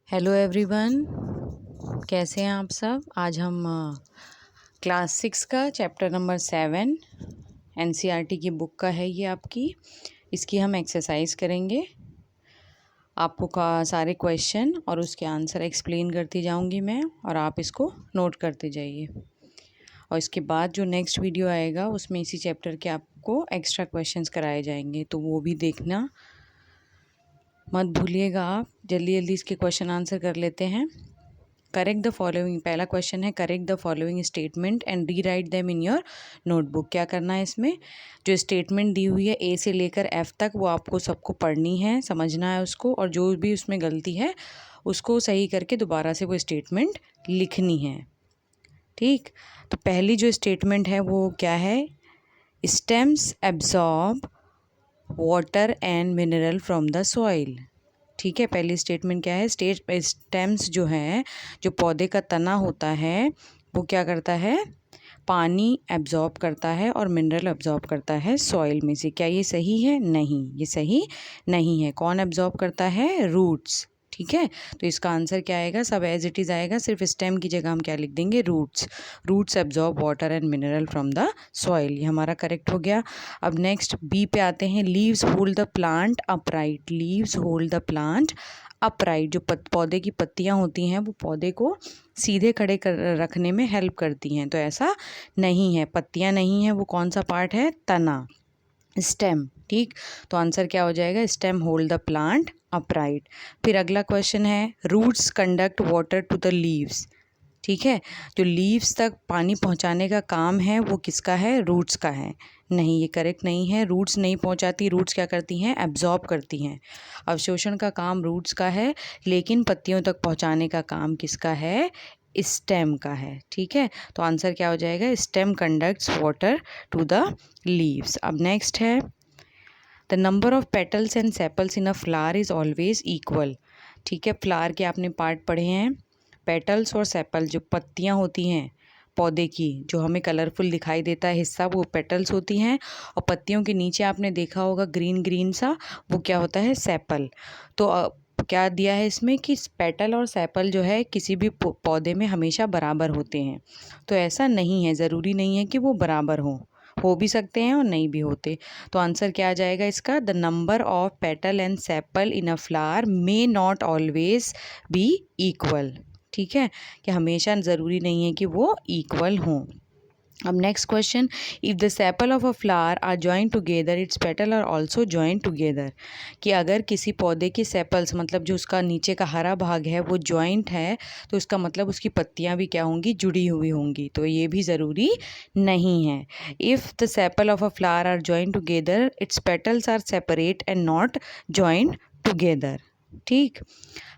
Hello everyone, कैसे हैं आप सब। आज हम क्लास 6 का चैप्टर नंबर 7 एनसीईआरटी की बुक का है ये आपकी। इसकी हम एक्सरसाइज करेंगे। आपको सारे क्वेश्चन और उसके आंसर एक्सप्लेन करती जाऊंगी मैं, और आप इसको नोट करते जाइए। और इसके बाद जो नेक्स्ट वीडियो आएगा उसमें इसी चैप्टर के आपको एक्स्ट्रा क्वेश्चंस कराए जाएंगे, तो वो भी देखना मत भूलिएगा। आप जल्दी जल्दी इसके क्वेश्चन आंसर कर लेते हैं। करेक्ट द फॉलोइंग, पहला क्वेश्चन है correct the following statement and rewrite them in your notebook. क्या करना है इसमें, जो स्टेटमेंट दी हुई है ए से लेकर एफ तक वो आपको सबको पढ़नी है, समझना है उसको, और जो भी उसमें गलती है उसको सही करके दोबारा से वो स्टेटमेंट लिखनी है। ठीक, तो पहली जो स्टेटमेंट है वो क्या है, stems absorb water and mineral from the soil. ठीक है, पहली स्टेटमेंट क्या है, स्टेम्स जो है, जो पौधे का तना होता है वो क्या करता है, पानी एब्जॉर्ब करता है और मिनरल एब्जॉर्ब करता है सॉइल में से। क्या ये सही है? नहीं, ये सही नहीं है। कौन एब्जॉर्ब करता है? रूट्स। ठीक है, तो इसका आंसर क्या आएगा, सब एज इट इज़ आएगा, सिर्फ स्टेम की जगह हम क्या लिख देंगे, roots. Roots absorb water and mineral from the soil, ये हमारा करेक्ट हो गया। अब नेक्स्ट बी पे आते हैं, leaves hold the plant upright. Leaves hold the plant upright, जो पौधे की पत्तियां होती हैं वो पौधे को सीधे खड़े कर रखने में हेल्प करती हैं, तो ऐसा नहीं है, पत्तियां नहीं है, वो कौन सा पार्ट है, तना, स्टेम। ठीक, तो आंसर क्या हो जाएगा, stem hold the plant upright. फिर अगला क्वेश्चन है, roots conduct water to the leaves. ठीक है, जो लीव्स तक पानी पहुंचाने का काम है वो किसका है, रूट्स का है। नहीं, ये करेक्ट नहीं है, रूट्स नहीं पहुंचाती। रूट्स क्या करती हैं, एब्जॉर्ब करती हैं। अवशोषण का काम रूट्स का है, लेकिन पत्तियों तक पहुंचाने का काम किसका है, स्टेम का है। ठीक है, तो आंसर क्या हो जाएगा, stem conducts water to the leaves. अब नेक्स्ट है, the number of petals and sepals in a flower is always equal. ठीक है, फ्लावर के आपने पार्ट पढ़े हैं, पेटल्स और सेपल, जो पत्तियां होती हैं पौधे की, जो हमें कलरफुल दिखाई देता है हिस्सा, वो पेटल्स होती हैं, और पत्तियों के नीचे आपने देखा होगा ग्रीन ग्रीन सा, वो क्या होता है, सेपल। तो क्या दिया है इसमें कि पेटल और सेपल जो है किसी भी पौधे में हमेशा बराबर होते हैं, तो ऐसा नहीं है, ज़रूरी नहीं है कि वो बराबर हो भी सकते हैं और नहीं भी होते। तो आंसर क्या आ जाएगा इसका, the number of petal and sepal in a flower may not always be equal. ठीक है, कि हमेशा ज़रूरी नहीं है कि वो इक्वल हों। अब next question, if the sepal of a flower are joint together its petal are also joint together. कि अगर किसी पौधे की सेपल्स, मतलब जो उसका नीचे का हरा भाग है वो जॉइंट है, तो इसका मतलब उसकी पत्तियां भी क्या होंगी, जुड़ी हुई होंगी, तो ये भी ज़रूरी नहीं है। If the sepal of a flower are joint together its petals are separate and not joint together. ठीक,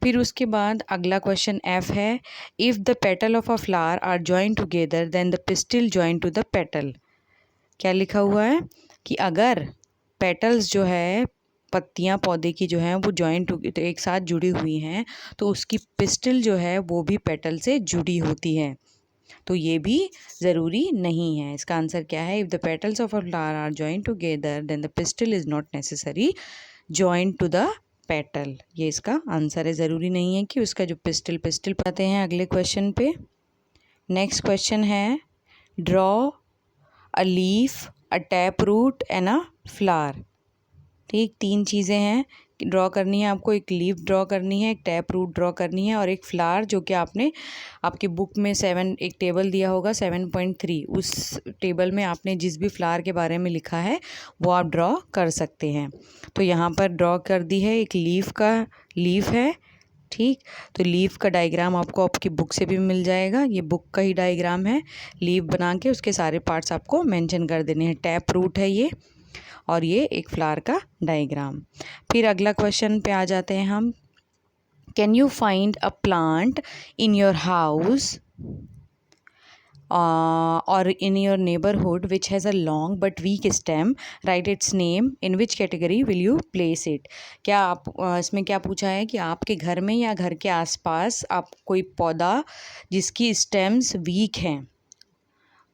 फिर उसके बाद अगला क्वेश्चन एफ है, if the petal of a flower are joint together then the pistil joint to the petal. क्या लिखा हुआ है कि अगर पेटल्स जो है, पत्तियां पौधे की जो हैं वो जॉइंट तो एक साथ जुड़ी हुई हैं, तो उसकी पिस्टिल जो है वो भी पेटल से जुड़ी होती है, तो ये भी ज़रूरी नहीं है। इसका आंसर क्या है, if the petals of a flower are joint together then the pistil is not necessary joint to the petal, ये इसका आंसर है, ज़रूरी नहीं है कि उसका जो पिस्टिल पाते हैं। अगले क्वेश्चन पे, नेक्स्ट क्वेश्चन है, draw a leaf, a tap root and a flower. ठीक, तीन चीज़ें हैं ड्रॉ करनी है आपको, एक लीफ ड्रॉ करनी है, एक टैप रूट ड्रॉ करनी है, और एक फ्लावर, जो कि आपने आपकी बुक में एक टेबल दिया होगा 7.3, उस टेबल में आपने जिस भी फ्लावर के बारे में लिखा है वो आप ड्रॉ कर सकते हैं। तो यहाँ पर ड्रॉ कर दी है, एक लीफ है। ठीक, तो लीफ का डायग्राम आपको आपकी बुक से भी मिल जाएगा, ये बुक का ही डायग्राम है, लीफ बना के उसके सारे पार्ट्स आपको मेंशन कर देने हैं। टैप रूट है ये, और ये एक फ्लावर का डायग्राम। फिर अगला क्वेश्चन पे आ जाते हैं हम, can you find a plant in your house or in your neighborhood which has a long but weak stem, write its name, in which category will you place it। क्या आप इसमें क्या पूछा है कि आपके घर में या घर के आसपास आप कोई पौधा जिसकी स्टेम्स वीक हैं,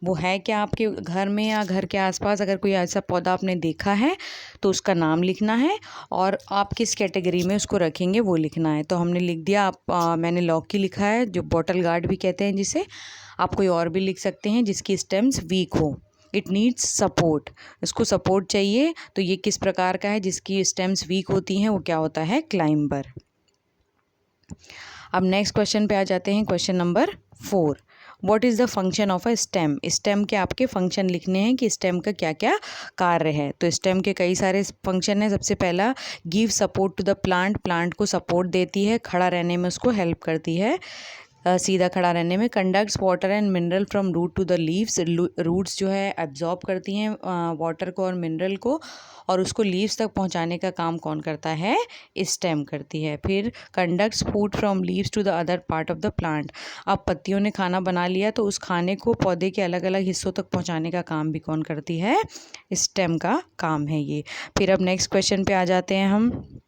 वो है क्या आपके घर में या घर के आसपास। अगर कोई ऐसा पौधा आपने देखा है तो उसका नाम लिखना है और आप किस कैटेगरी में उसको रखेंगे वो लिखना है। तो हमने लिख दिया। मैंने लौकी लिखा है, जो बॉटल गार्ड भी कहते हैं जिसे। आप कोई और भी लिख सकते हैं जिसकी स्टेम्स वीक हो। इट नीड्स सपोर्ट, इसको सपोर्ट चाहिए। तो ये किस प्रकार का है जिसकी स्टेम्स वीक होती हैं, वो क्या होता है, क्लाइंबर। अब नेक्स्ट क्वेश्चन पे आ जाते हैं, question number 4। What is the function of a stem. Stem के आपके फंक्शन लिखने हैं कि स्टेम का क्या क्या कार्य है। तो स्टेम के कई सारे फंक्शन हैं। सबसे पहला, give support to the plant, plant को सपोर्ट देती है, खड़ा रहने में उसको हेल्प करती है, सीधा खड़ा रहने में। Conducts water and mineral from root to the leaves, roots जो है एब्जॉर्ब करती हैं वाटर को और मिनरल को, और उसको लीव्स तक पहुंचाने का काम कौन करता है, स्टेम करती है। फिर conducts food from leaves to the other part of the plant. अब पत्तियों ने खाना बना लिया तो उस खाने को पौधे के अलग अलग हिस्सों तक पहुंचाने का काम भी कौन करती है, स्टेम का काम है ये। फिर अब नेक्स्ट क्वेश्चन पे आ जाते हैं हम।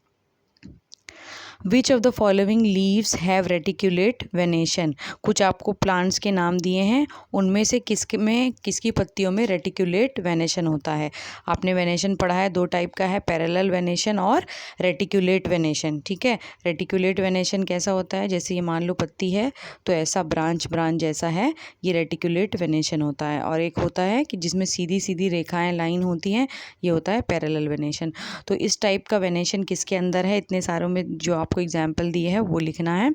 Which of the following leaves have reticulate venation. कुछ आपको प्लांट्स के नाम दिए हैं, उनमें से किसकी पत्तियों में रेटिकुलेट वेनेशन होता है। आपने वेनेशन पढ़ा है, दो टाइप का है, पैरेलल वेनेशन और रेटिकुलेट वेनेशन। ठीक है, रेटिकुलेट वेनेशन कैसा होता है, जैसे ये मान लो पत्ती है तो ऐसा ब्रांच जैसा है, ये रेटिकुलेट वेनेशन होता है। और एक होता है कि जिसमें सीधी सीधी रेखाएं लाइन होती हैं, ये होता है पैरेलल वेनेशन। तो इस टाइप का वेनेशन किसके अंदर है, इतने सारों में जो आपको एग्जाम्पल दिए है वो लिखना है।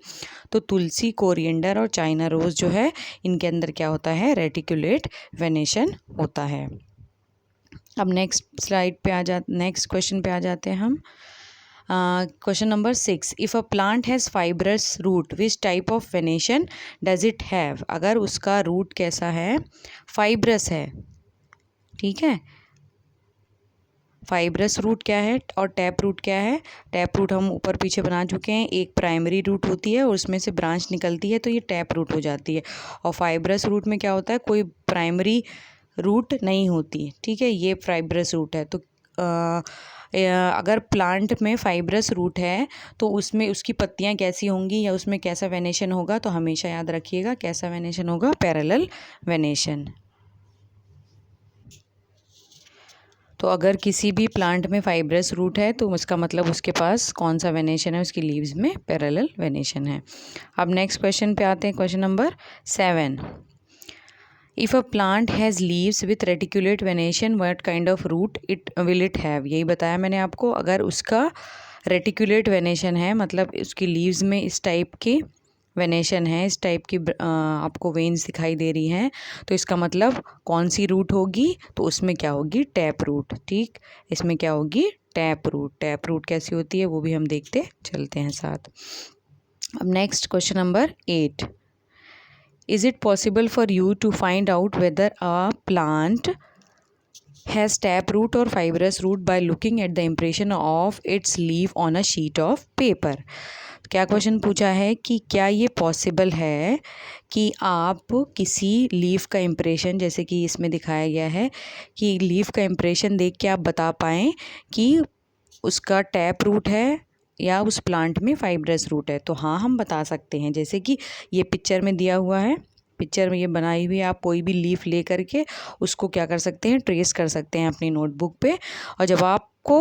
तो तुलसी, कोरिएंडर और चाइना रोज जो है, इनके अंदर क्या होता है, रेटिकुलेट वेनेशन होता है। अब नेक्स्ट क्वेश्चन पे आ जाते हैं हम। Question number 6, if a plant has fibrous root which type of venation does it have. अगर उसका रूट कैसा है, फाइब्रस है, ठीक है। फाइब्रस रूट क्या है और टैप रूट क्या है। टैप रूट हम ऊपर पीछे बना चुके हैं, एक प्राइमरी रूट होती है और उसमें से ब्रांच निकलती है, तो ये टैप रूट हो जाती है। और फाइब्रस रूट में क्या होता है, कोई प्राइमरी रूट नहीं होती, ठीक है, ये फाइब्रस रूट है। तो अगर प्लांट में फाइब्रस रूट है तो उसमें उसकी पत्तियां कैसी होंगी या उसमें कैसा वेनेशन होगा, तो हमेशा याद रखिएगा कैसा वेनेशन होगा, पैरेलल वेनेशन। तो अगर किसी भी प्लांट में फाइब्रस रूट है तो उसका मतलब उसके पास कौन सा वेनेशन है, उसकी लीव्स में पैरेलल वेनेशन है। अब नेक्स्ट क्वेश्चन पे आते हैं, question number 7। If a plant has leaves with reticulate venation what kind of root it will it have. यही बताया मैंने आपको। अगर उसका रेटिकुलेट वेनेशन है, मतलब उसकी लीव्स में इस टाइप की वेनेशन है, इस टाइप की आपको वेन्स दिखाई दे रही हैं, तो इसका मतलब कौन सी रूट होगी, तो उसमें क्या होगी, टैप रूट। ठीक, इसमें क्या होगी, टैप रूट। टैप रूट कैसी होती है वो भी हम देखते चलते हैं साथ। अब next question number 8। Is it possible for you to find out whether a plant has tap root or fibrous root by looking at the impression of its leaf on a sheet of paper। क्या question पूछा है कि क्या ये possible है कि आप किसी लीफ का इम्प्रेशन, जैसे कि इसमें दिखाया गया है कि लीफ का इम्प्रेशन देख के आप बता पाएँ कि उसका टैप रूट है या उस प्लांट में फाइब्रस रूट है। तो हाँ, हम बता सकते हैं। जैसे कि ये पिक्चर में दिया हुआ है, पिक्चर में ये बनाई हुई है, आप कोई भी लीफ ले करके उसको क्या कर सकते हैं, ट्रेस कर सकते हैं अपनी नोटबुक पे। और जब आपको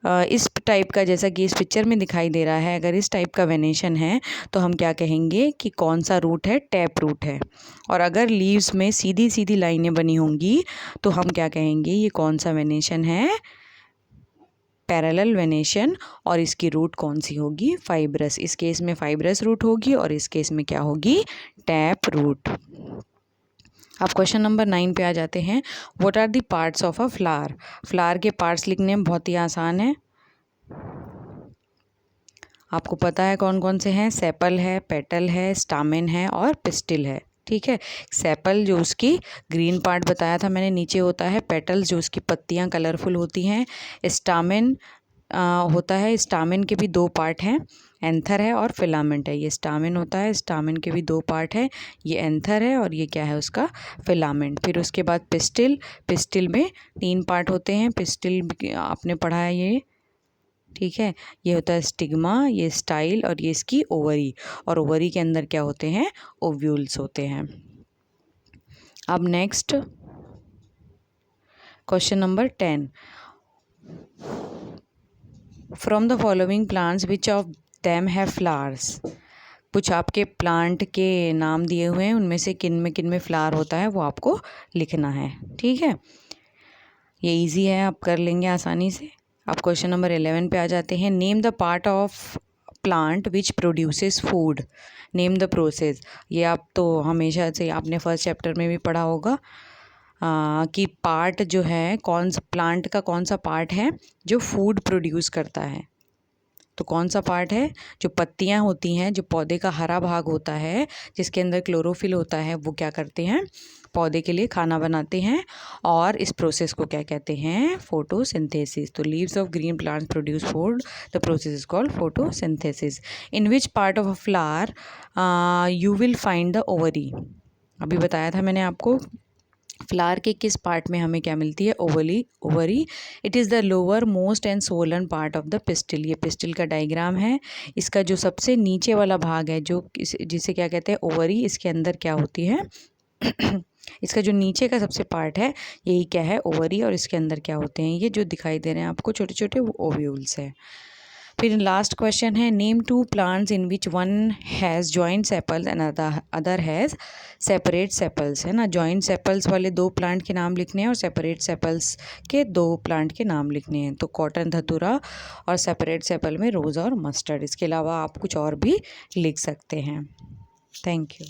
इस टाइप का, जैसा कि इस पिक्चर में दिखाई दे रहा है, अगर इस टाइप का वेनेशन है तो हम क्या कहेंगे कि कौन सा रूट है, टैप रूट है। और अगर लीव्स में सीधी सीधी लाइनें बनी होंगी तो हम क्या कहेंगे, ये कौन सा वेनेशन है, पैरेलल वेनेशन। और इसकी रूट कौन सी होगी, फाइब्रस। इस केस में फाइब्रस रूट होगी और इस केस में क्या होगी, टैप रूट। अब क्वेश्चन नंबर 9 पे आ जाते हैं। What are the parts of a flower. Flower के पार्ट्स लिखने में बहुत ही आसान है, आपको पता है कौन कौन से हैं। सेपल है, पेटल है, स्टामेन है और पिस्टिल है। ठीक है, सेपल जो उसकी ग्रीन पार्ट बताया था मैंने नीचे होता है, पेटल्स जो उसकी पत्तियां कलरफुल होती हैं, स्टामेन होता है। स्टामेन के भी दो पार्ट हैं, एंथर है और फिलामेंट है। ये स्टामेन होता है, स्टामेन के भी दो पार्ट है, ये एंथर है और ये क्या है, उसका फिलामेंट। फिर उसके बाद पिस्टिल, पिस्टिल में 3 पार्ट होते हैं। पिस्टिल आपने पढ़ा है ये, ठीक है, ये होता है स्टिग्मा, ये स्टाइल और ये इसकी ओवरी। और ओवरी के अंदर क्या होते हैं, ओव्यूल्स होते हैं। अब next question number 10, from the following plants which of them have flowers. कुछ आपके प्लांट के नाम दिए हुए हैं, उनमें से किन में फ्लावर होता है वो आपको लिखना है, ठीक है। ये इजी है, आप कर लेंगे आसानी से। अब क्वेश्चन नंबर 11 पे आ जाते हैं। Name the part of plant which produces food, name the process. ये आप तो हमेशा से आपने फर्स्ट चैप्टर में भी पढ़ा होगा कि पार्ट जो है कौन सा प्लांट का कौन सा पार्ट है जो फूड प्रोड्यूस करता है। तो कौन सा पार्ट है, जो पत्तियां होती हैं, जो पौधे का हरा भाग होता है जिसके अंदर क्लोरोफिल होता है, वो क्या करते हैं, पौधे के लिए खाना बनाते हैं। और इस प्रोसेस को क्या कहते हैं, फोटोसिंथेसिस। तो leaves of green plants produce food, the process is called photosynthesis. In which part of a flower you will find the ovary. अभी बताया था मैंने आपको, फ्लावर के किस पार्ट में हमें क्या मिलती है, ovary. It is the lower most and Solan part of the pistil. ये पिस्टिल का डायग्राम है। इसका जो सबसे नीचे वाला भाग है जो जिसे क्या कहते हैं, ओवरी, इसके अंदर क्या होती है इसका जो नीचे का सबसे पार्ट है यही क्या है, ओवरी। और इसके अंदर क्या होते हैं, ये जो दिखाई दे रहे हैं आपको छोटे छोटे, वो ओव्यूल्स है। फिर लास्ट क्वेश्चन है, name 2 plants in which one has joint sepals and other has separate sepals, है ना। जॉइंट सेपल्स वाले 2 प्लांट के नाम लिखने हैं और सेपरेट सेपल्स के 2 प्लांट के नाम लिखने हैं। तो कॉटन धतूरा और सेपरेट सेपल में रोज़ और मस्टर्ड। इसके अलावा आप कुछ और भी लिख सकते हैं। Thank you.